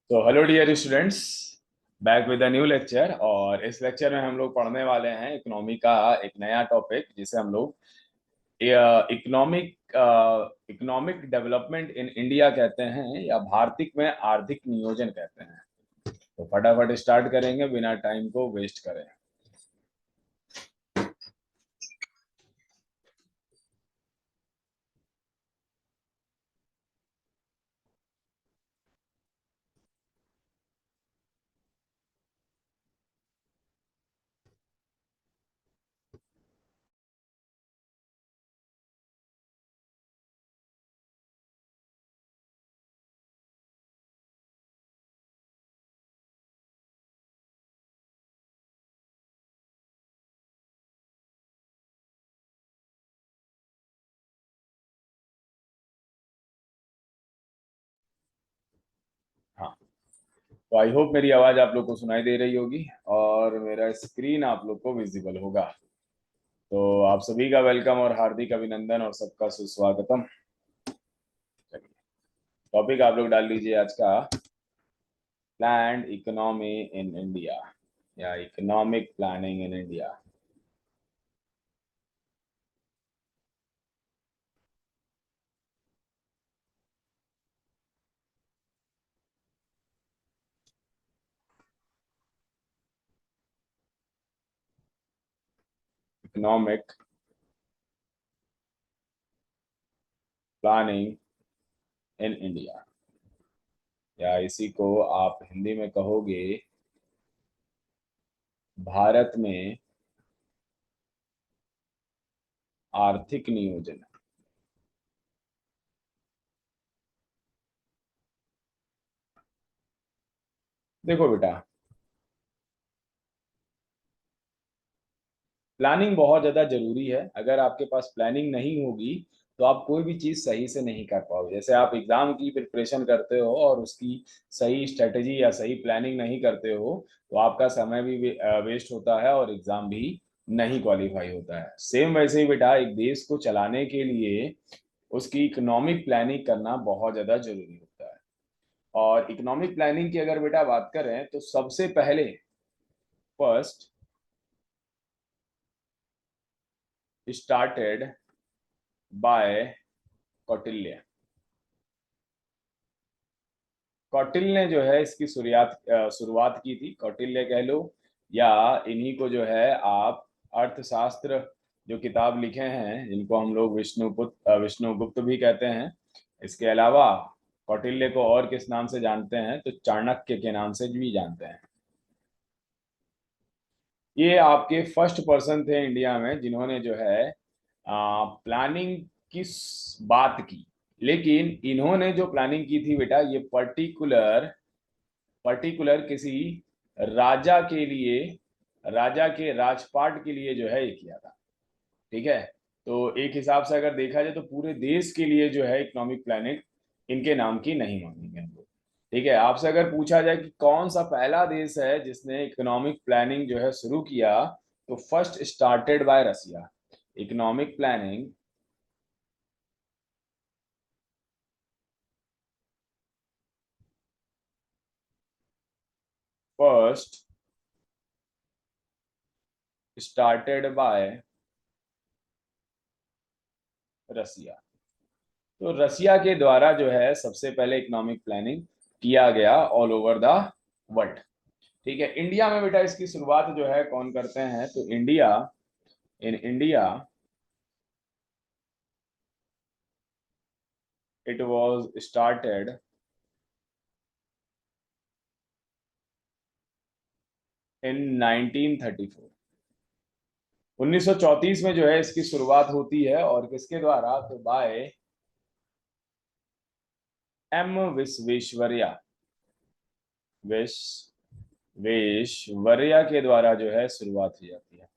तो hello dear students, back with a new lecture. और इस लेक्चर में हम लोग पढ़ने वाले हैं इकोनॉमी का एक नया टॉपिक, जिसे हम लोग economic economic development in India कहते हैं, या भारतीय में आर्थिक नियोजन कहते हैं। तो फटाफट स्टार्ट करेंगे बिना टाइम को वेस्ट करें। हाँ, तो आई होप मेरी आवाज आप लोग को सुनाई दे रही होगी और मेरा स्क्रीन आप लोग को विजिबल होगा। तो आप सभी का वेलकम और हार्दिक अभिनंदन और सबका सुस्वागतम। टॉपिक आप लोग डाल लीजिए आज का, प्लान्ड इकोनॉमी इन इंडिया या economic planning in India. Economic planning in India, या इसी को आप हिंदी में कहोगे भारत में आर्थिक नियोजन। देखो बेटा, प्लानिंग बहुत ज्यादा जरूरी है। अगर आपके पास प्लानिंग नहीं होगी तो आप कोई भी चीज सही से नहीं कर पाओगे। जैसे आप एग्जाम की प्रिपरेशन करते हो और उसकी सही स्ट्रेटेजी या सही प्लानिंग नहीं करते हो, तो आपका समय भी वेस्ट होता है और एग्जाम भी नहीं क्वालिफाई होता है। सेम वैसे ही बेटा, एक देश को चलाने के लिए उसकी इकोनॉमिक प्लानिंग करना बहुत ज्यादा जरूरी होता है। और इकोनॉमिक प्लानिंग की अगर बेटा बात करें तो सबसे पहले first started bye Kautilya. Kautilya ने जो है इसकी शुरुआत की थी। कौटिल्य कह लो, या इन्हीं को जो है आप अर्थशास्त्र जो किताब लिखे हैं, जिनको हम लोग विष्णुगुप्त भी कहते हैं। इसके अलावा कौटिल्य को और किस नाम से जानते हैं तो चाणक्य के नाम से भी जानते हैं। ये आपके फर्स्ट पर्सन थे इंडिया में जिन्होंने जो है प्लानिंग की बात की। लेकिन इन्होंने जो प्लानिंग की थी बेटा, ये पर्टिकुलर पर्टिकुलर किसी राजा के लिए, राजा के राजपाट के लिए जो है ये किया था। ठीक है, तो एक हिसाब से अगर देखा जाए तो पूरे देश के लिए जो है इकोनॉमिक प्लानिंग इनके नाम की नहीं मानेंगे हम लोग। ठीक है, आपसे अगर पूछा जाए कि कौन सा पहला देश है जिसने इकोनॉमिक प्लानिंग जो है शुरू किया, तो first started by Russia. Economic planning first started by Russia. तो रसिया के द्वारा जो है सबसे पहले इकोनॉमिक प्लानिंग किया गया ऑल ओवर द वर्ल्ड। ठीक है, इंडिया में बेटा इसकी शुरुआत जो है कौन करते हैं तो India it was started in 1934। 1934 में जो है इसकी शुरुआत होती है, और किसके द्वारा तो बाय एम विश्वेश्वरैया। विश्वेश्वरैया के द्वारा जो है शुरुआत हो जाती है।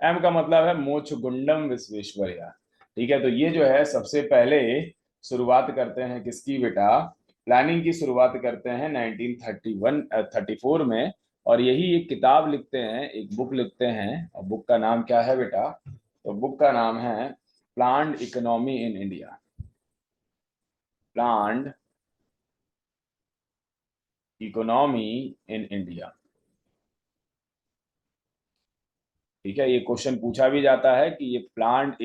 एम का मतलब है मोक्षगुंडम विश्वेश्वरैया। ठीक है, तो ये जो है सबसे पहले शुरुआत करते हैं किसकी बेटा, प्लानिंग की शुरुआत करते हैं 1931 34 में। और यही एक किताब लिखते हैं, एक बुक लिखते हैं, और बुक का नाम क्या है बेटा, तो बुक का नाम है planned economy in India. Planned economy in India. ठीक है, ये क्वेश्चन पूछा भी जाता है कि ये प्लांट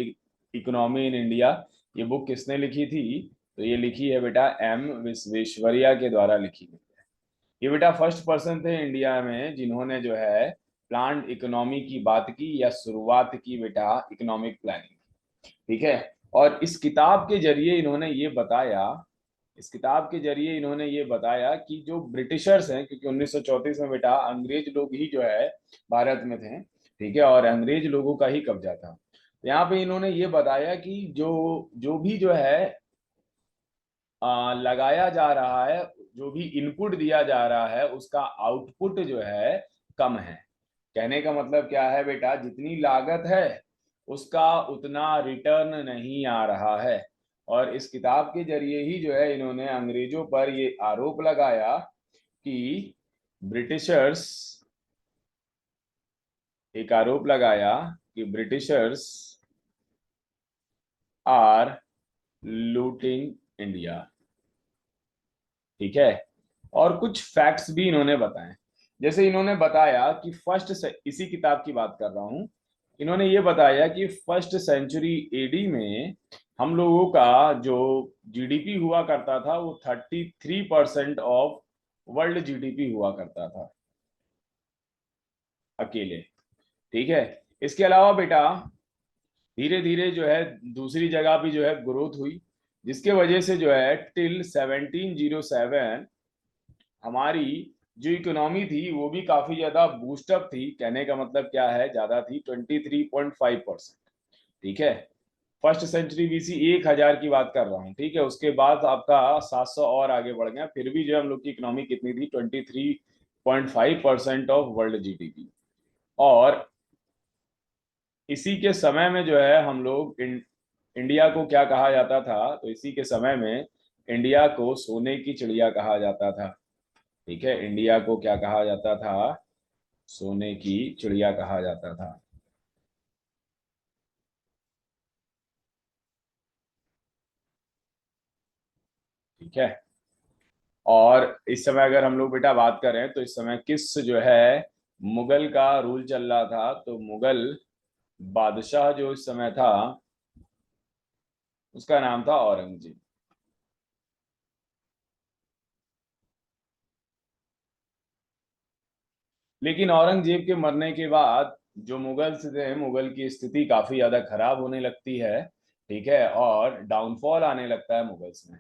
इकोनॉमी इन इंडिया, ये बुक किसने लिखी थी? तो ये लिखी है बेटा एम विश्वेश्वरैया के द्वारा लिखी गई है। ये बेटा फर्स्ट पर्सन थे इंडिया में जिन्होंने जो है प्लांट इकोनॉमी की बात की या शुरुआत की बेटा इकोनॉमिक प्लानिंग। ठीक है, और इस किताब के जरिए इन्होंने ये बताया, इस किताब के जरिए इन्होंने ये बताया कि जो ब्रिटिशर्स हैं, क्योंकि 1934 में बेटा अंग्रेज लोग ही जो है भारत में थे, ठीक है, और अंग्रेज लोगों का ही कब्जा था। तो यहाँ पे इन्होंने ये बताया कि जो जो भी जो है लगाया जा रहा है, जो भी इनपुट दिया जा रहा है, उसका आउटपुट जो है कम है। कहने का मतलब क्या है बेटा, जितनी लागत है उसका उतना रिटर्न नहीं आ रहा है। और इस किताब के जरिए ही जो है इन्होंने अंग्रेजों पर ये आरोप लगाया कि ब्रिटिशर्स, एक आरोप लगाया कि ब्रिटिशर्स आर लूटिंग इंडिया। ठीक है, और कुछ फैक्ट्स भी इन्होंने बताए। जैसे इन्होंने बताया कि इसी किताब की बात कर रहा हूं, इन्होंने ये बताया कि फर्स्ट सेंचुरी एडी में हम लोगों का जो जीडीपी हुआ करता था वो 33% ऑफ वर्ल्ड जीडीपी हुआ करता था अकेले। ठीक है, इसके अलावा बेटा धीरे धीरे जो है दूसरी जगह भी जो है ग्रोथ हुई, जिसके वजह से जो है टिल 1707 हमारी जो इकोनॉमी थी वो भी काफी ज्यादा बूस्टअप थी। कहने का मतलब क्या है, ज्यादा थी 23.5%। ठीक है, फर्स्ट सेंचुरी बीसी 1000 की बात कर रहा हूँ। ठीक है, उसके बाद आपका 700 और आगे बढ़ गया, फिर भी जो है हम लोग की इकोनॉमी कितनी थी, 23.5% ऑफ वर्ल्ड जीडीपी। और इसी के समय में जो है हम लोग इंडिया को क्या कहा जाता था, तो इसी के समय में इंडिया को सोने की चिड़िया कहा जाता था। ठीक है, इंडिया को क्या कहा जाता था, सोने की चिड़िया कहा जाता था। ठीक है, और इस समय अगर हम लोग बेटा बात करें तो इस समय किस जो है मुगल का रूल चल रहा था, तो मुगल बादशाह जो इस समय था उसका नाम था औरंगजेब। लेकिन औरंगजेब के मरने के बाद जो मुगल्स थे, मुगल की स्थिति काफी ज्यादा खराब होने लगती है। ठीक है, और डाउनफॉल आने लगता है मुगल्स में।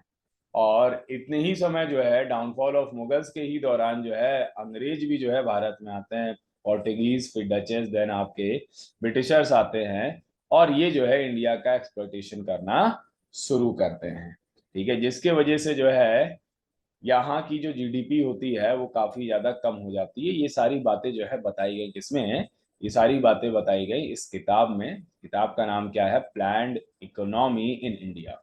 और इतने ही समय जो है डाउनफॉल ऑफ मुगल्स के ही दौरान जो है अंग्रेज भी जो है भारत में आते हैं, पोर्टुगीज, फिर डचेस, देन आपके ब्रिटिशर्स आते हैं, और ये जो है इंडिया का एक्सप्लॉइटेशन करना शुरू करते हैं। ठीक है, जिसके वजह से जो है यहाँ की जो जीडीपी होती है वो काफी ज्यादा कम हो जाती है। ये सारी बातें जो है बताई गई किसमें, ये सारी बातें बताई गई इस किताब में। किताब का नाम क्या है, प्लान्ड इकोनॉमी इन इंडिया।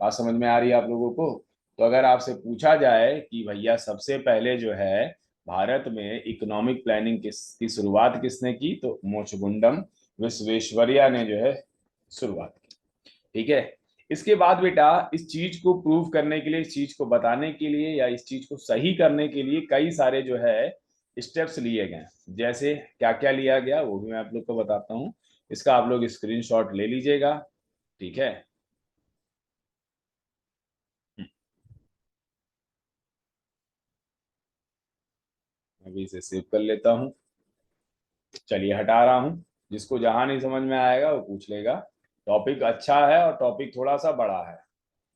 बात समझ में आ रही है आप लोगों को? तो अगर आपसे पूछा जाए कि भैया सबसे पहले जो है भारत में इकोनॉमिक प्लानिंग की शुरुआत किसने की, तो मोचगुंडम विश्वेश्वरैया ने जो है शुरुआत की। ठीक है, इसके बाद बेटा इस चीज को प्रूव करने के लिए, इस चीज को बताने के लिए या इस चीज को सही करने के लिए कई सारे जो है स्टेप्स लिए गए। जैसे क्या क्या लिया गया वो भी मैं आप लोग को बताता हूँ, इसका आप लोग स्क्रीनशॉट ले लीजिएगा। ठीक है, अभी इसे सेव कर लेता हूँ। चलिए हटा रहा हूँ, जिसको जहां नहीं समझ में आएगा वो पूछ लेगा। टॉपिक अच्छा है और टॉपिक थोड़ा सा बड़ा है,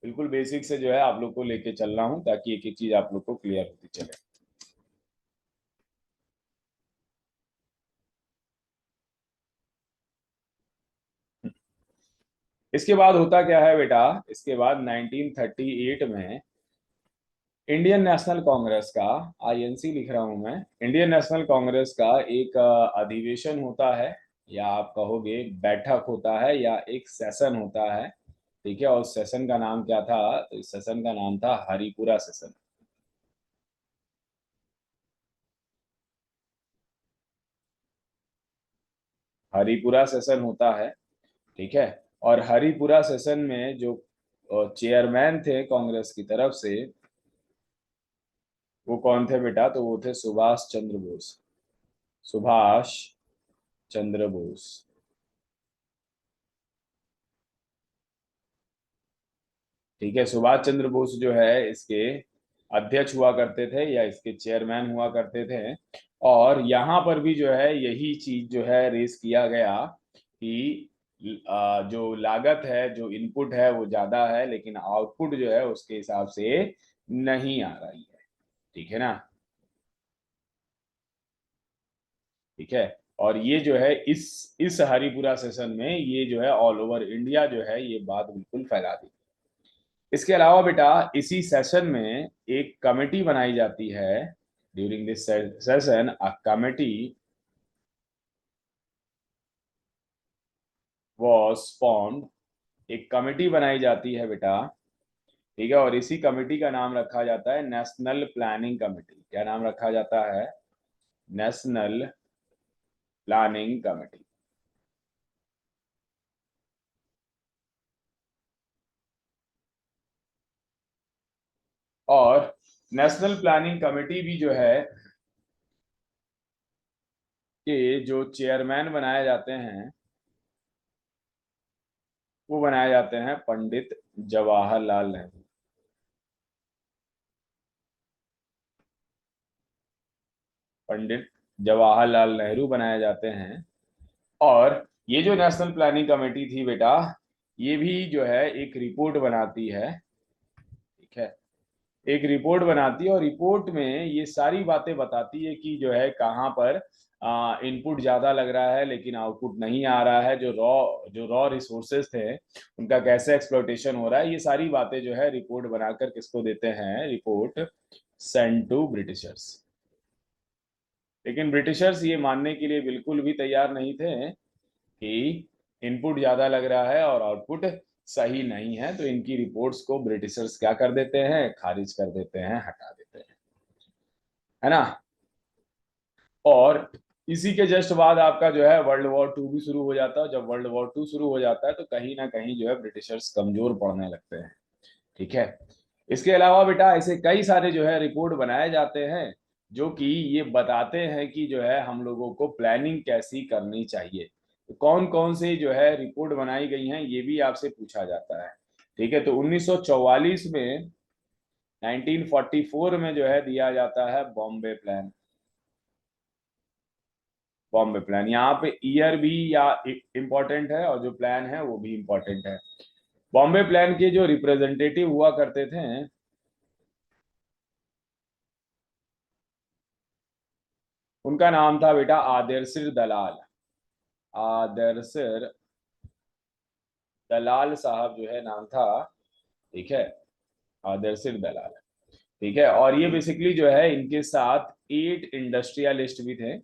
बिल्कुल बेसिक से जो है आप लोग को लेके चल रहा हूँ ताकि एक एक चीज आप लोग को क्लियर होती चले। इसके बाद होता क्या है बेटा, इसके बाद 1938 में इंडियन नेशनल कांग्रेस का, आईएनसी लिख रहा हूं मैं, इंडियन नेशनल कांग्रेस का एक अधिवेशन होता है, या आप कहोगे बैठक होता है, या एक सेशन होता है। ठीक है, और सेशन का नाम क्या था, तो इस सेशन का नाम था हरिपुरा सेशन। हरिपुरा सेशन होता है। ठीक है, और हरिपुरा सेशन में जो चेयरमैन थे कांग्रेस की तरफ से, वो कौन थे बेटा? तो वो थे सुभाष चंद्र बोस। सुभाष चंद्र बोस। ठीक है, सुभाष चंद्र बोस जो है इसके अध्यक्ष हुआ करते थे या इसके चेयरमैन हुआ करते थे। और यहाँ पर भी जो है यही चीज जो है रेस किया गया कि जो लागत है, जो इनपुट है वो ज्यादा है, लेकिन आउटपुट जो है उसके हिसाब से नहीं आ रही है। ठीक है ना? ठीक है। और ये जो है इस हरिपुरा सेशन में ये जो है ऑल ओवर इंडिया जो है ये बात बिल्कुल फैला दी। इसके अलावा बेटा इसी सेशन में एक कमेटी बनाई जाती है। During this session a committee was formed. एक कमेटी बनाई जाती है बेटा। ठीक है, और इसी कमेटी का नाम रखा जाता है नेशनल प्लानिंग कमेटी। क्या नाम रखा जाता है? National planning committee. और नेशनल प्लानिंग कमेटी भी जो है कि जो चेयरमैन बनाए जाते हैं वो बनाए जाते हैं पंडित जवाहरलाल नेहरू। पंडित जवाहरलाल नेहरू बनाए जाते हैं। और ये जो नेशनल प्लानिंग कमेटी थी बेटा, ये भी जो है एक रिपोर्ट बनाती है। ठीक है, एक रिपोर्ट बनाती है और रिपोर्ट में ये सारी बातें बताती है कि जो है कहाँ पर इनपुट ज्यादा लग रहा है लेकिन आउटपुट नहीं आ रहा है। जो रॉ रिसोर्सेज थे उनका कैसे एक्सप्लॉयटेशन हो रहा है, ये सारी बातें जो है रिपोर्ट बनाकर किसको देते हैं? Report send to Britishers. लेकिन ब्रिटिशर्स ये मानने के लिए बिल्कुल भी तैयार नहीं थे कि इनपुट ज्यादा लग रहा है और आउटपुट सही नहीं है। तो इनकी रिपोर्ट्स को ब्रिटिशर्स क्या कर देते हैं? खारिज कर देते हैं, हटा देते हैं। है ना? और इसी के जस्ट बाद आपका जो है वर्ल्ड वॉर टू भी शुरू हो जाता है। जब वर्ल्ड वॉर टू शुरू हो जाता है तो कहीं ना कहीं जो है ब्रिटिशर्स कमजोर पड़ने लगते हैं। ठीक है। इसके अलावा बेटा ऐसे कई सारे जो है रिपोर्ट बनाए जाते हैं जो कि ये बताते हैं कि जो है हम लोगों को प्लानिंग कैसी करनी चाहिए। तो कौन कौन से जो है रिपोर्ट बनाई गई हैं ये भी आपसे पूछा जाता है। ठीक है, तो 1944 में 1944 में जो है दिया जाता है बॉम्बे प्लान। बॉम्बे प्लान, यहाँ पे ईयर भी या इम्पोर्टेंट है और जो प्लान है वो भी इम्पोर्टेंट है। बॉम्बे प्लान के जो रिप्रेजेंटेटिव हुआ करते थे उनका नाम था बेटा आदर्शिर दलाल। आदर्शिर दलाल साहब जो है नाम था। ठीक है, आदर्शिर दलाल। ठीक है, और ये बेसिकली जो है इनके साथ 8 इंडस्ट्रियलिस्ट भी थे।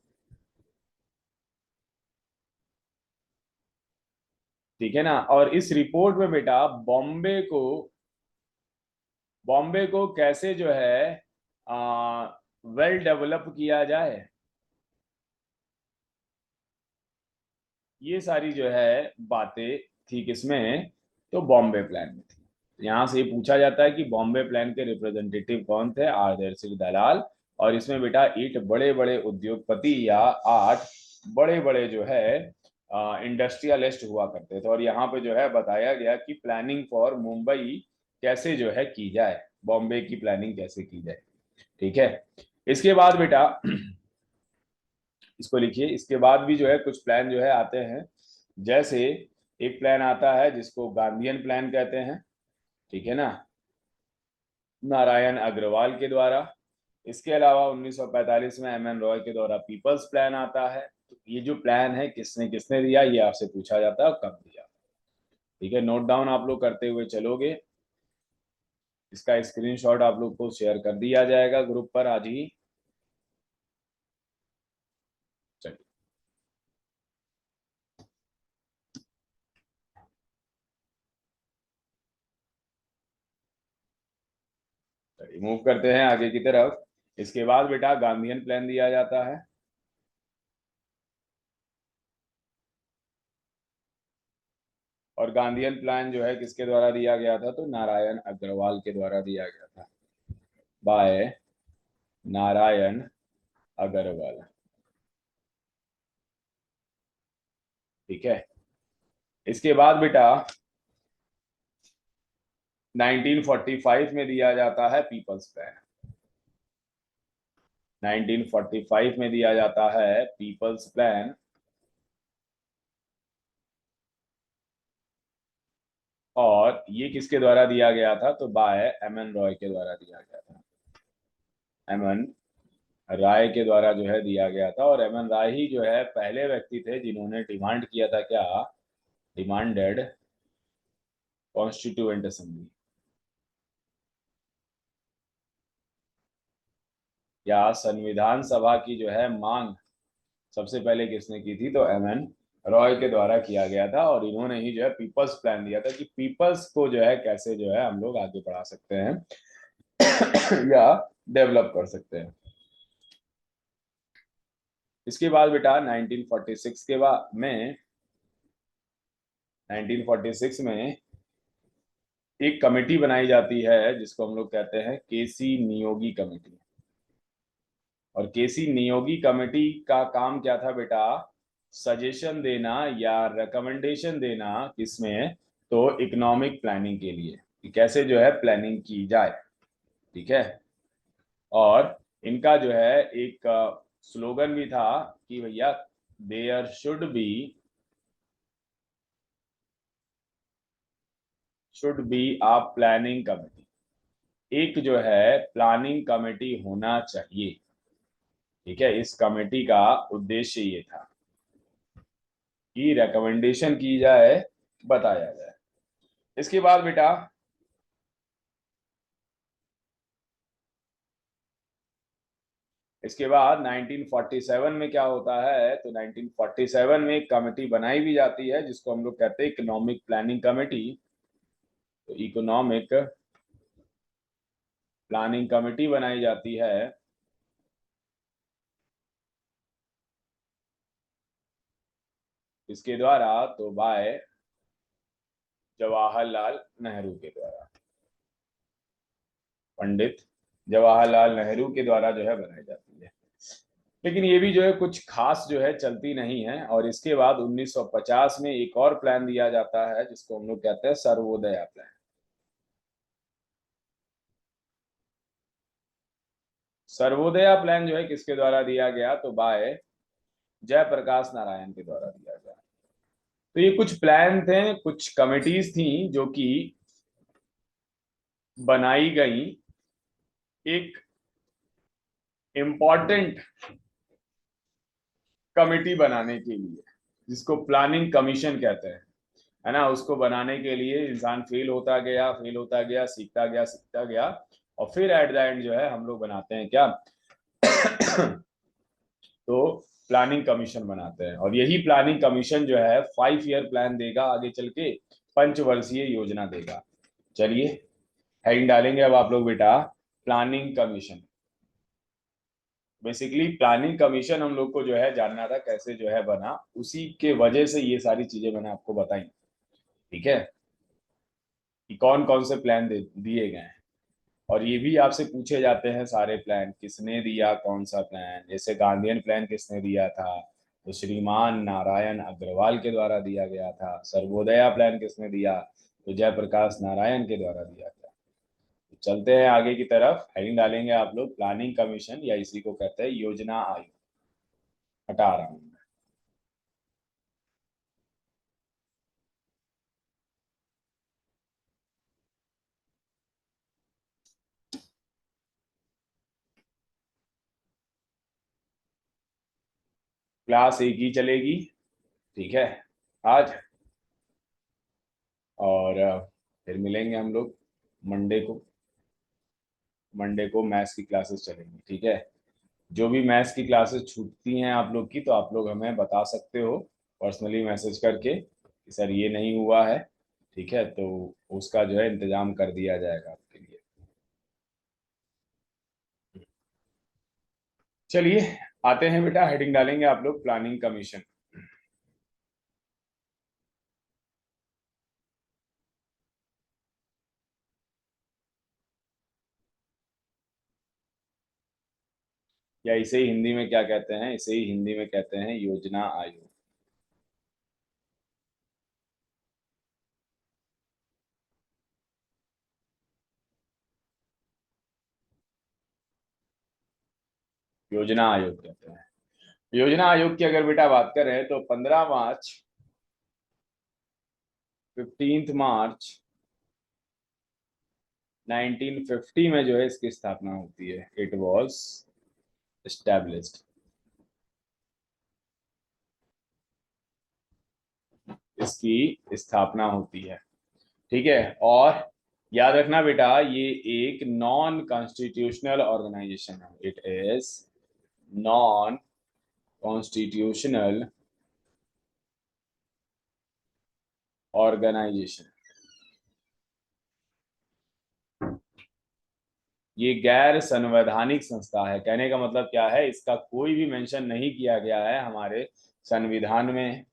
ठीक है ना? और इस रिपोर्ट में बेटा बॉम्बे को कैसे जो है वेल डेवलप किया जाए, ये सारी जो है बातें थी किसमें? तो बॉम्बे प्लान में थी। यहाँ से ये पूछा जाता है कि बॉम्बे प्लान के रिप्रेजेंटेटिव कौन थे? आदर्श दलाल। और इसमें बेटा 8 बड़े बड़े उद्योगपति या 8 बड़े बड़े जो है इंडस्ट्रियलिस्ट हुआ करते थे। और यहाँ पे जो है बताया गया कि प्लानिंग फॉर मुंबई कैसे जो है की जाए, बॉम्बे की प्लानिंग कैसे की जाए। ठीक है। इसके बाद बेटा इसको लिखिए, इसके बाद भी जो है कुछ प्लान जो है आते हैं। जैसे एक प्लान आता है जिसको गांधीयन प्लान कहते हैं। ठीक है ना? नारायण अग्रवाल के द्वारा। इसके अलावा 1945 में एम एन रॉय के द्वारा पीपल्स प्लान आता है। तो ये जो प्लान है किसने किसने दिया ये आपसे पूछा जाता है और कब दिया। ठीक है, नोट डाउन आप लोग करते हुए चलोगे। इसका स्क्रीनशॉट आप लोग को शेयर कर दिया जाएगा ग्रुप पर आज ही। चलिए चलिए मूव करते हैं आगे की तरफ। इसके बाद बेटा गांधीयन प्लान दिया जाता है। और गांधीयन प्लान जो है किसके द्वारा दिया गया था? तो नारायण अग्रवाल के द्वारा दिया गया था। बाय नारायण अग्रवाल। ठीक है। इसके बाद बेटा 1945 में दिया जाता है पीपल्स प्लान। 1945 में दिया जाता है पीपल्स प्लान, और ये किसके द्वारा दिया गया था? तो बाय एम एन रॉय के द्वारा दिया गया था। एम एन राय के द्वारा जो है दिया गया था, और एम एन राय ही जो है पहले व्यक्ति थे जिन्होंने डिमांड किया था, क्या डिमांडेड कॉन्स्टिट्यूएंट असेंबली, या संविधान सभा की जो है मांग सबसे पहले किसने की थी? तो एम एन रॉय के द्वारा किया गया था, और इन्होंने ही जो है पीपल्स प्लान दिया था कि पीपल्स को जो है कैसे जो है हम लोग आगे बढ़ा सकते हैं या डेवलप कर सकते हैं। इसके बाद बेटा 1946 के बाद में 1946 में एक कमेटी बनाई जाती है जिसको हम लोग कहते हैं केसी नियोगी कमेटी। और केसी नियोगी कमेटी का काम क्या था बेटा? सजेशन देना या रिकमेंडेशन देना, किसमें? तो इकोनॉमिक प्लानिंग के लिए, कि कैसे जो है प्लानिंग की जाए। ठीक है। और इनका जो है एक स्लोगन भी था कि भैया there should be a planning committee. एक जो है प्लानिंग कमेटी होना चाहिए। ठीक है। इस कमेटी का उद्देश्य ये था कि रिकमेंडेशन की जाए, बताया जाए। इसके बाद बेटा इसके बाद 1947 में क्या होता है? तो 1947 में एक कमेटी बनाई भी जाती है जिसको हम लोग कहते हैं इकोनॉमिक प्लानिंग कमेटी। तो इकोनॉमिक प्लानिंग कमेटी बनाई जाती है, इसके द्वारा तो बाय जवाहरलाल नेहरू के द्वारा, पंडित जवाहरलाल नेहरू के द्वारा जो है बनाई जाती है। लेकिन ये भी जो है कुछ खास जो है चलती नहीं है। और इसके बाद 1950 में एक और प्लान दिया जाता है जिसको हम लोग कहते हैं सर्वोदय प्लान। सर्वोदय प्लान जो है किसके द्वारा दिया गया? तो बाय जयप्रकाश नारायण के द्वारा दिया गया। तो ये कुछ प्लान थे, कुछ कमिटीज थी जो कि बनाई गई एक इम्पॉर्टेंट कमिटी बनाने के लिए, जिसको प्लानिंग कमीशन कहते हैं, है ना। उसको बनाने के लिए इंसान फेल होता गया, सीखता गया, और फिर एट द एंड जो है हम लोग बनाते हैं क्या तो प्लानिंग कमीशन बनाते हैं। और यही प्लानिंग कमीशन जो है 5 ईयर प्लान देगा, आगे चल के पंचवर्षीय योजना देगा। चलिए हेडिंग डालेंगे अब आप लोग बेटा, planning commission. Basically planning commission हम लोग को जो है जानना था कैसे जो है बना, उसी के वजह से ये सारी चीजें मैंने आपको बताई। ठीक है, कि कौन कौन से प्लान दिए गए हैं। और ये भी आपसे पूछे जाते हैं सारे प्लान किसने दिया, कौन सा प्लान। जैसे गांधीयन प्लान किसने दिया था? तो श्रीमान नारायण अग्रवाल के द्वारा दिया गया था। सर्वोदया प्लान किसने दिया? तो जयप्रकाश नारायण के द्वारा दिया था। तो चलते हैं आगे की तरफ, हेडिंग डालेंगे आप लोग प्लानिंग कमीशन, या इसी को कहते हैं योजना आयोग। हटा रहा हूं। क्लास एक ही चलेगी। ठीक है आज, और फिर मिलेंगे हम लोग मंडे को। मंडे को मैथ्स की क्लासेस चलेंगी। ठीक है। जो भी मैथ्स की क्लासेस छूटती हैं आप लोग की, तो आप लोग हमें बता सकते हो पर्सनली मैसेज करके कि सर ये नहीं हुआ है। ठीक है, तो उसका जो है इंतजाम कर दिया जाएगा आपके लिए। चलिए आते हैं बेटा, हेडिंग डालेंगे आप लोग प्लानिंग कमीशन। या इसे ही हिंदी में क्या कहते हैं, इसे ही हिंदी में कहते हैं योजना आयोग। योजना आयोग कहते हैं। योजना आयोग की अगर बेटा बात करें तो 15 मार्च, 15 मार्च 1950 में जो है इसकी स्थापना होती है। It was established. इसकी स्थापना होती है। ठीक है। और याद रखना बेटा, ये एक नॉन कॉन्स्टिट्यूशनल ऑर्गेनाइजेशन है। It is non constitutional organisation. ये गैर संवैधानिक संस्था है। कहने का मतलब क्या है, इसका कोई भी मेंशन नहीं किया गया है हमारे संविधान में,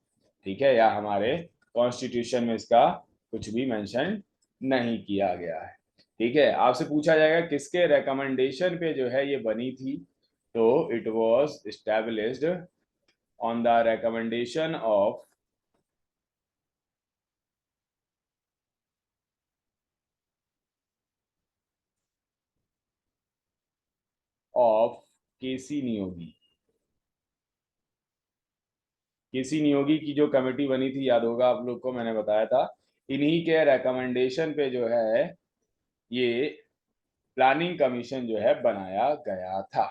ठीक है, या हमारे कॉन्स्टिट्यूशन में इसका कुछ भी मेंशन नहीं किया गया है। ठीक है। आपसे पूछा जाएगा किसके रेकमेंडेशन पे जो है ये बनी थी, तो it was established on the recommendation of KC Neogi. KC Neogi की जो कमेटी बनी थी, याद होगा आप लोग को, मैंने बताया था इन्हीं के रेकमेंडेशन पे जो है ये प्लानिंग कमीशन जो है बनाया गया था।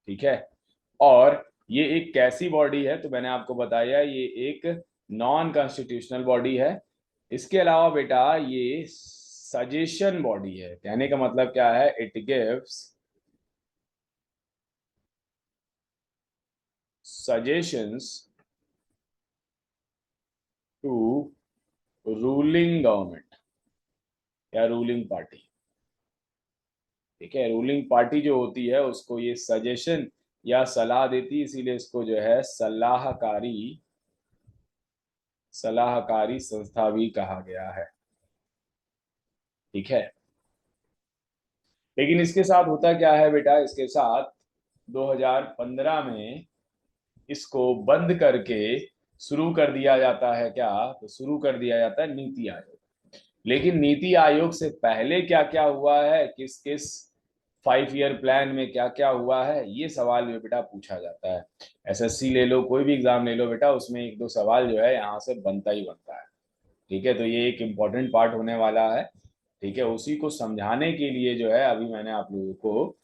ठीक है। और ये एक कैसी बॉडी है, तो मैंने आपको बताया ये एक नॉन कॉन्स्टिट्यूशनल बॉडी है। इसके अलावा बेटा ये सजेशन बॉडी है। कहने का मतलब क्या है, it gives suggestions to ruling government या रूलिंग पार्टी। ठीक है। रूलिंग पार्टी जो होती है उसको ये सजेशन या सलाह देती है, इसीलिए इसको जो है सलाहकारी संस्था भी कहा गया है। ठीक है। लेकिन इसके साथ होता क्या है बेटा, इसके साथ 2015 में इसको बंद करके शुरू कर दिया जाता है क्या, तो शुरू कर दिया जाता है नीति आयोग। लेकिन नीति आयोग से पहले क्या क्या हुआ है, किस किस 5 ईयर प्लान में क्या क्या हुआ है, ये सवाल भी बेटा पूछा जाता है। एसएससी ले लो, कोई भी एग्जाम ले लो बेटा, उसमें एक दो सवाल जो है यहाँ से बनता ही बनता है। ठीक है। तो ये एक इम्पोर्टेंट पार्ट होने वाला है। ठीक है। उसी को समझाने के लिए जो है अभी मैंने आप लोगों को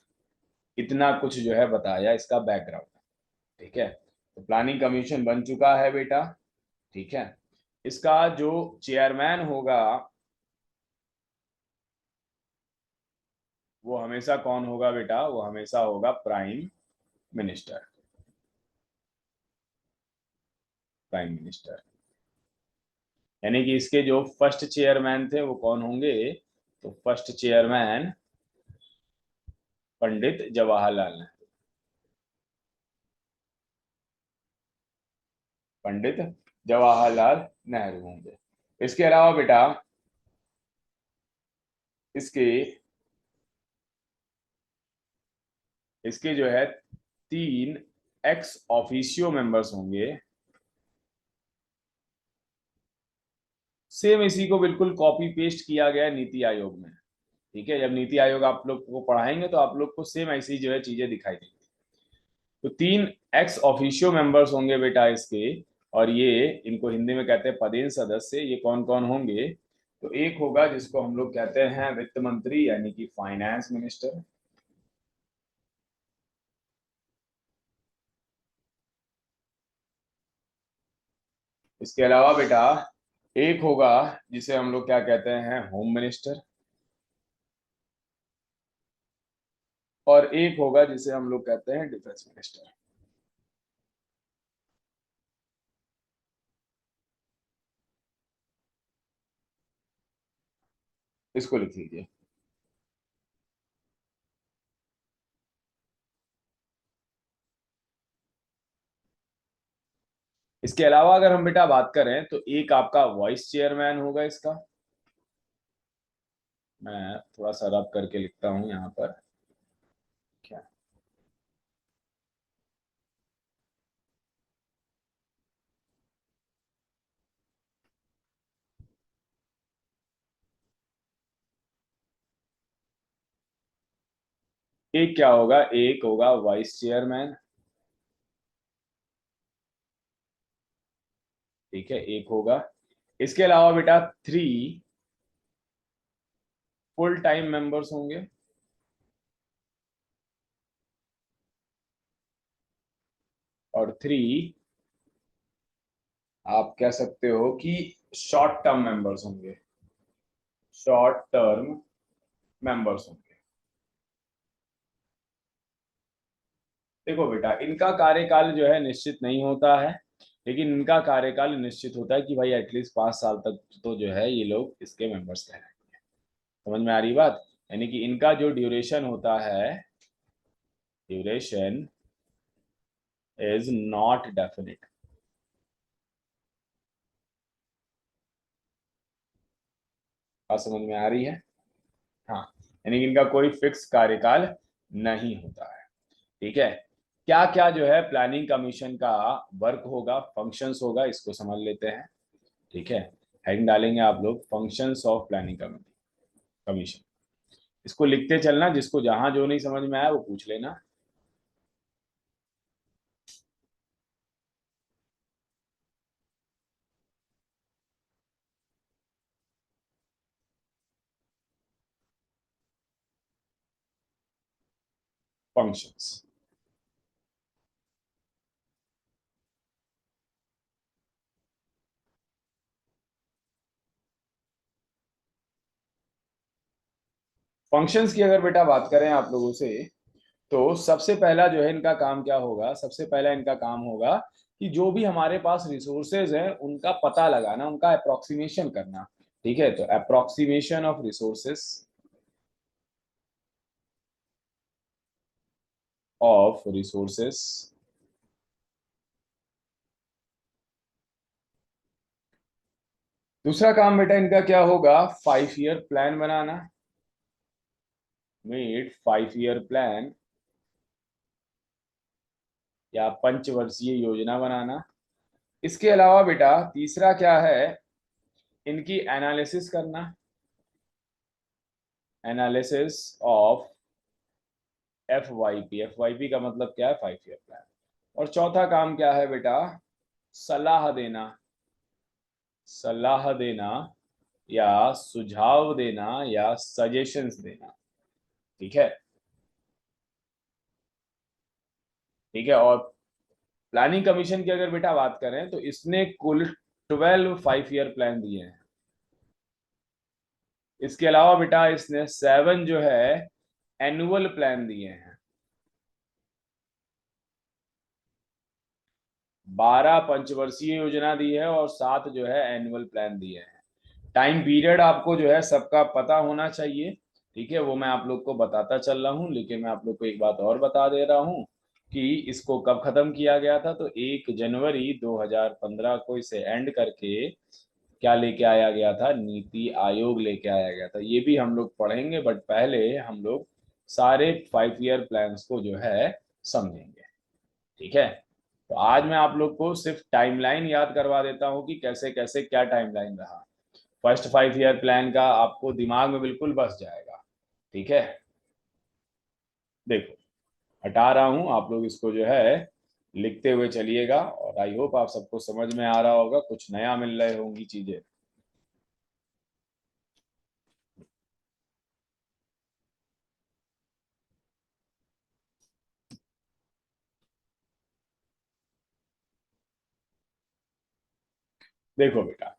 इतना कुछ जो है बताया, इसका बैकग्राउंड। ठीक है। तो प्लानिंग कमीशन बन चुका है बेटा। ठीक है। इसका जो चेयरमैन होगा वो हमेशा कौन होगा बेटा, वो हमेशा होगा प्राइम मिनिस्टर। Prime minister. यानी कि इसके जो फर्स्ट चेयरमैन थे वो कौन होंगे, तो फर्स्ट चेयरमैन पंडित जवाहरलाल नेहरू। पंडित जवाहरलाल नेहरू होंगे। इसके अलावा बेटा इसके इसके जो है 3 एक्स ऑफिशियो मेंबर्स होंगे। सेम इसी को बिल्कुल कॉपी पेस्ट किया गया नीति आयोग में। ठीक है। जब नीति आयोग आप लोग को पढ़ाएंगे तो आप लोग को सेम ऐसी जो है चीजें दिखाई देंगी। तो 3 एक्स ऑफिशियो मेंबर्स होंगे बेटा इसके। और ये इनको हिंदी में कहते हैं पदेन सदस्य। ये कौन कौन होंगे, तो एक होगा जिसको हम लोग कहते हैं वित्त मंत्री यानी कि फाइनेंस मिनिस्टर। इसके अलावा बेटा एक होगा जिसे हम लोग क्या कहते हैं, होम मिनिस्टर। और एक होगा जिसे हम लोग कहते हैं डिफेंस मिनिस्टर। इसको लिख लीजिए। इसके अलावा अगर हम बेटा बात करें तो एक आपका वाइस चेयरमैन होगा इसका, मैं थोड़ा सा रब करके लिखता हूं यहाँ पर क्या। एक क्या होगा, एक होगा वाइस चेयरमैन, ठीक है, एक होगा। इसके अलावा बेटा 3 फुल टाइम मेंबर्स होंगे, और 3 आप कह सकते हो कि शॉर्ट टर्म मेंबर्स होंगे, शॉर्ट टर्म मेंबर्स होंगे। देखो बेटा, इनका कार्यकाल जो है निश्चित नहीं होता है, लेकिन इनका कार्यकाल निश्चित होता है कि भाई एटलीस्ट 5 साल तक तो जो है ये लोग इसके मेंबर्स रहे। समझ में आ रही बात? यानी कि इनका जो ड्यूरेशन होता है, ड्यूरेशन इज नॉट डेफिनेट। बात समझ में आ रही है? हाँ, यानी कि इनका कोई फिक्स कार्यकाल नहीं होता है। ठीक है, क्या क्या जो है प्लानिंग कमीशन का वर्क होगा, फंक्शंस होगा, इसको समझ लेते हैं। ठीक है, हेडिंग डालेंगे आप लोग, फंक्शंस ऑफ प्लानिंग कमीशन। इसको लिखते चलना, जिसको जहां जो नहीं समझ में आया वो पूछ लेना। फंक्शंस, फंक्शंस की अगर बेटा बात करें आप लोगों से, तो सबसे पहला जो है इनका काम क्या होगा, सबसे पहला इनका काम होगा कि जो भी हमारे पास रिसोर्सेज हैं उनका पता लगाना, उनका अप्रोक्सीमेशन करना। ठीक है, तो approximation of resources, of resources. दूसरा काम बेटा इनका क्या होगा, 5 ईयर प्लान बनाना, मेड 5 ईयर प्लान या पंचवर्षीय योजना बनाना। इसके अलावा बेटा तीसरा क्या है, इनकी एनालिसिस करना, analysis of F Y P का मतलब क्या है, 5 ईयर प्लान। और चौथा काम क्या है बेटा, सलाह देना, सलाह देना या सुझाव देना या सजेशंस देना। ठीक है, ठीक है। और प्लानिंग कमीशन की अगर बेटा बात करें तो इसने कुल 12 5 ईयर प्लान दिए हैं। इसके अलावा बेटा इसने 7 जो है एनुअल प्लान दिए हैं, 12 पंचवर्षीय योजना दी है और 7 जो है एनुअल प्लान दिए हैं। टाइम पीरियड आपको जो है सबका पता होना चाहिए। ठीक है, वो मैं आप लोग को बताता चल रहा हूँ, लेकिन मैं आप लोग को एक बात और बता दे रहा हूँ कि इसको कब खत्म किया गया था, तो 1 जनवरी 2015 को इसे एंड करके क्या लेके आया गया था, नीति आयोग लेके आया गया था। ये भी हम लोग पढ़ेंगे, बट पहले हम लोग सारे 5 ईयर प्लान्स को जो है समझेंगे। ठीक है, तो आज मैं आप लोग को सिर्फ टाइमलाइन याद करवा देता हूँ कि कैसे कैसे क्या टाइमलाइन रहा। फर्स्ट 5 ईयर प्लान का आपको दिमाग में बिल्कुल बस जाएगा। ठीक है, देखो हटा रहा हूं, आप लोग इसको जो है लिखते हुए चलिएगा, और आई होप आप सबको समझ में आ रहा होगा, कुछ नया मिल रही होंगी चीजें। देखो बेटा,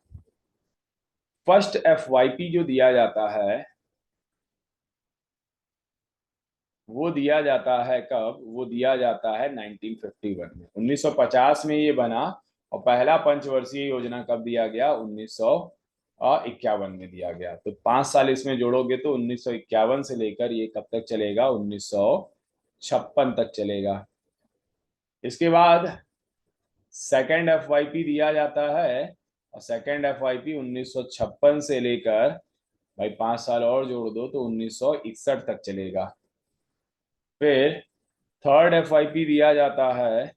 फर्स्ट FYP जो दिया जाता है वो दिया जाता है कब, वो दिया जाता है 1951 में, 1950 में ये बना। और पहला पंचवर्षीय योजना कब दिया गया, 1951 में दिया गया। तो 5 साल इसमें जोड़ोगे तो 1951 से लेकर ये कब तक चलेगा, 1956 तक चलेगा। इसके बाद सेकंड FYP दिया जाता है, और सेकंड FYP 1956 से लेकर, भाई 5 साल और जोड़ दो तो 1961 तक चलेगा। फिर थर्ड FYP दिया जाता है,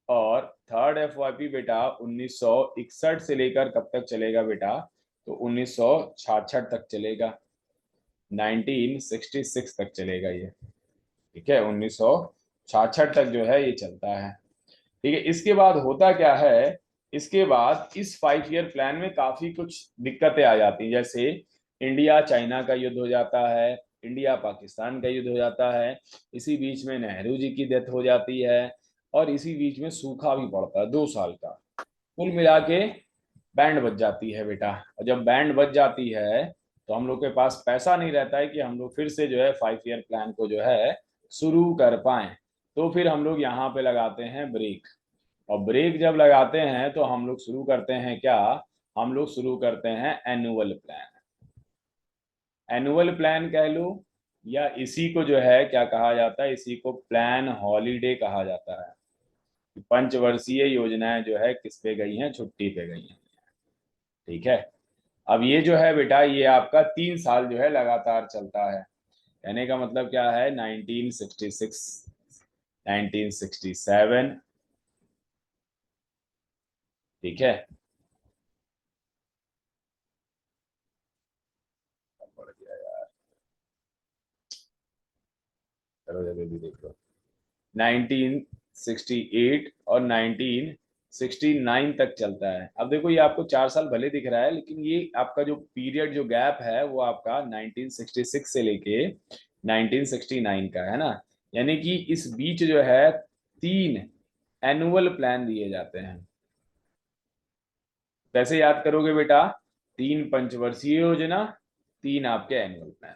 और थर्ड FYP बेटा 1961 से लेकर कब तक चलेगा बेटा, तो 1966 तक चलेगा, 1966 तक चलेगा ये। ठीक है, 1966 तक जो है ये चलता है। ठीक है, इसके बाद होता क्या है, इसके बाद इस 5 ईयर प्लान में काफी कुछ दिक्कतें आ जाती हैं, जैसे इंडिया चाइना का युद्ध हो जाता है, इंडिया पाकिस्तान का युद्ध हो जाता है, इसी बीच में नेहरू जी की डेथ हो जाती है, और इसी बीच में सूखा भी पड़ता है 2 साल का। कुल मिला के बैंड बज जाती है बेटा, और जब बैंड बज जाती है तो हम लोग के पास पैसा नहीं रहता है कि हम लोग फिर से जो है 5 ईयर प्लान को जो है शुरू कर पाए। तो फिर हम लोग यहाँ पे लगाते हैं ब्रेक, और ब्रेक जब लगाते हैं तो हम लोग शुरू करते हैं क्या, हम लोग शुरू करते हैं एनुअल प्लान। एनुअल प्लान कह लो, या इसी को जो है क्या कहा जाता है, इसी को प्लान हॉलीडे कहा जाता है। पंचवर्षीय योजनाएं जो है किस पे गई हैं, छुट्टी पे गई हैं। ठीक है, अब ये जो है बेटा ये आपका 3 साल जो है लगातार चलता है। कहने का मतलब क्या है, 1966, 1967, ठीक है, पढ़ दिया यार, चलो जल्दी भी देखो, 1968 और 1969 तक चलता है। अब देखो ये आपको 4 साल भले दिख रहा है, लेकिन ये आपका जो पीरियड जो गैप है वो आपका 1966 से लेके 1969 का है ना, यानी कि इस बीच जो है 3 एनुअल प्लान दिए जाते हैं। कैसे याद करोगे बेटा, 3 पंचवर्षीय योजना, 3 आपके एनुअल प्लान।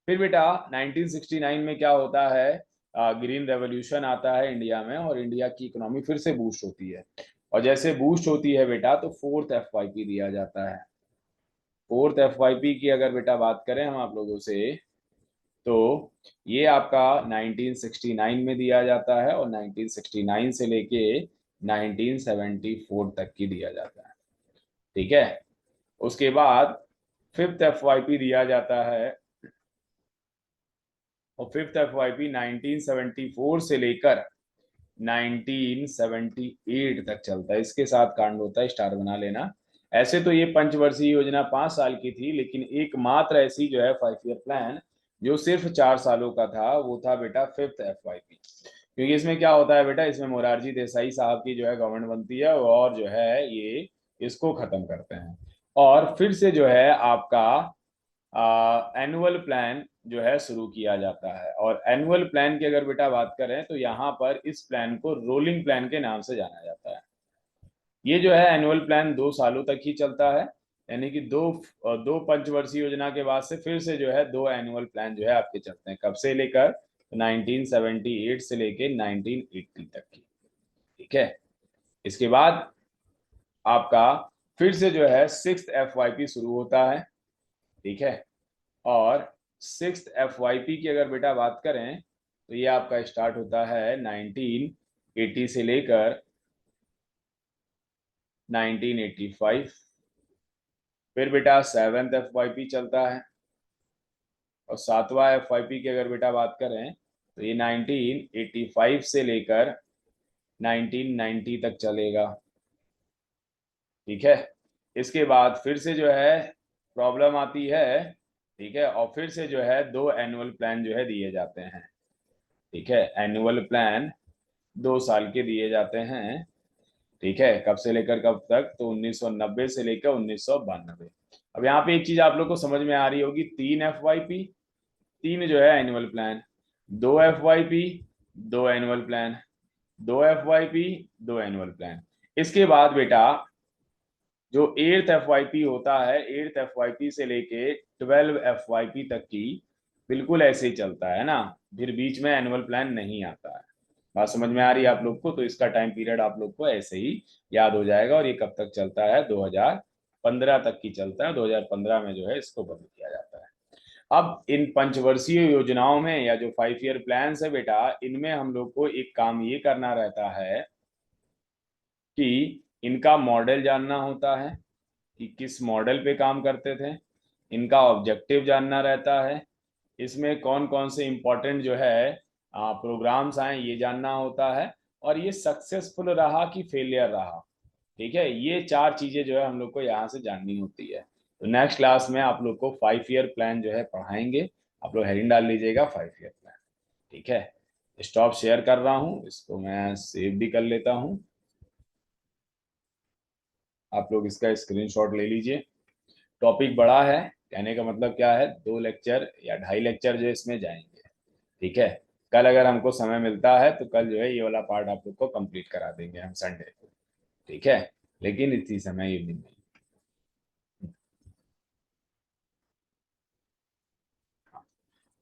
फिर बेटा 1969 में क्या होता है, ग्रीन रेवोल्यूशन आता है इंडिया में, और इंडिया की इकोनॉमी फिर से बूस्ट होती है। और जैसे बूस्ट होती है बेटा तो फोर्थ FYP दिया जाता है। फोर्थ FYP की अगर बेटा बात करें हम आप लोगों से, तो ये आपका 1969 में दिया जाता है, और 1969 से लेके 1974 तक की दिया जाता है। ठीक है, उसके बाद फिफ्थ FYP दिया जाता है, और फिफ्थ FYP 1974 से लेकर 1978 तक चलता है। इसके साथ कांड होता है, स्टार बना लेना। ऐसे तो ये पंचवर्षीय योजना 5 साल की थी, लेकिन एकमात्र ऐसी जो है 5 ईयर प्लान जो सिर्फ 4 सालों का था, वो था बेटा फिफ्थ FYP। क्योंकि इसमें क्या होता है बेटा, इसमें मोरारजी देसाई साहब की जो है गवर्नमेंट बनती है, और जो है ये इसको खत्म करते हैं, और फिर से जो है आपका एनुअल प्लान जो है शुरू किया जाता है। और एनुअल प्लान की अगर बेटा बात करें तो यहाँ पर इस प्लान को रोलिंग प्लान के नाम से जाना जाता है। ये जो है एनुअल प्लान 2 सालों तक ही चलता है, यानी कि दो पंचवर्षीय योजना के बाद से फिर से जो है 2 एनुअल प्लान जो है आपके चलते हैं, कब से लेकर 1978 से लेकर 1980 तक की। ठीक है, इसके बाद आपका फिर से जो है सिक्स्थ FYP शुरू होता है। ठीक है, और सिक्स्थ FYP की अगर बेटा बात करें तो ये आपका स्टार्ट होता है 1980 से लेकर 1985। फिर बेटा सेवेंथ FYP चलता है, और सातवां FYP की अगर बेटा बात करें तो ये 1985 से लेकर 1990 तक चलेगा। ठीक है, इसके बाद फिर से जो है प्रॉब्लम आती है। ठीक है, और फिर से जो है 2 एनुअल प्लान जो है दिए जाते हैं। ठीक है, एनुअल प्लान 2 साल के दिए जाते हैं। ठीक है, कब से लेकर कब तक, तो 1990 से लेकर 1992। अब यहाँ पे एक चीज आप लोग को समझ में आ रही होगी, 3 FYP, 3 जो है annual plan, 2 FYP, 2 annual plan, 2 FYP, 2 annual plan. इसके बाद बेटा जो एट्थ FYP होता है, एट्थ FYP से लेके 12 FYP तक की बिल्कुल ऐसे ही चलता है ना, फिर बीच में एनुअल प्लान नहीं आता है। बात समझ में आ रही है आप लोग को, तो इसका टाइम पीरियड आप लोग को ऐसे ही याद हो जाएगा, और ये कब तक चलता है, 2015 तक की चलता है। 2015 में जो है इसको बंद किया जाता है। अब इन पंचवर्षीय योजनाओं में या जो 5 ईयर प्लान है बेटा, इनमें हम लोग को एक काम ये करना रहता है कि इनका मॉडल जानना होता है कि किस मॉडल पे काम करते थे, इनका ऑब्जेक्टिव जानना रहता है, इसमें कौन कौन से इंपॉर्टेंट जो है प्रोग्राम्स आए ये जानना होता है, और ये सक्सेसफुल रहा कि फेलियर रहा। ठीक है, ये चार चीजें जो है हम लोग को यहाँ से जाननी होती है। तो नेक्स्ट क्लास में आप लोग को 5 ईयर प्लान जो है पढ़ाएंगे। आप लोग हेडिंग डाल लीजिएगा 5 ईयर प्लान। ठीक है, स्टॉप शेयर कर रहा हूँ, इसको मैं सेव भी कर लेता हूँ। आप लोग इसका स्क्रीनशॉट ले लीजिए। टॉपिक बड़ा है, कहने का मतलब क्या है, 2 लेक्चर या 2.5 लेक्चर जो इसमें जाएंगे। ठीक है, कल अगर हमको समय मिलता है तो कल जो है ये वाला पार्ट आप लोग को कंप्लीट करा देंगे हम संडे को। ठीक है, लेकिन इसी समय इवनिंग में।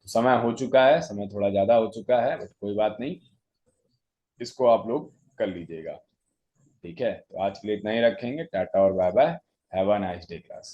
समय हो चुका है, समय थोड़ा ज्यादा हो चुका है, बट कोई बात नहीं, इसको आप लोग कर लीजिएगा। ठीक है, तो आज के लिए इतना ही रखेंगे। टाटा और bye bye. Have a nice day class.